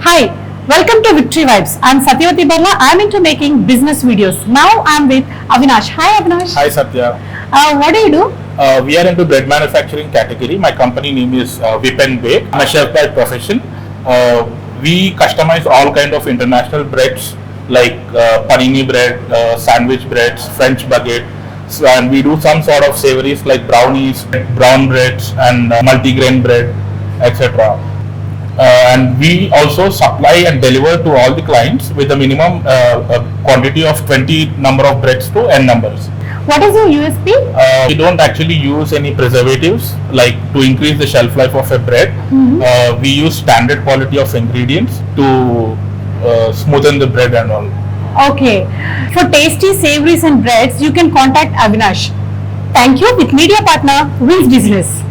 Hi, welcome to Victory Vibes. I'm Satyavati Barla. I'm into making business videos. Now I'm with Avinash. Hi Avinash. Hi Satya. What do you do? We are into bread manufacturing category. My company name is WhipNBread. I'm a chef by profession. We customize all kind of international breads like panini bread, sandwich breads, French baguette, and we do some sort of savories like brownies, brown breads, and multigrain bread, etc. And we also supply and deliver to all the clients with a minimum quantity of 20 number of breads to n numbers. What is your USP? We don't actually use any preservatives like to increase the shelf life of a bread. We use standard quality of ingredients to smoothen the bread and all. Okay. For tasty savories and breads, you can contact Avinash. Thank you with media partner WINZ Business.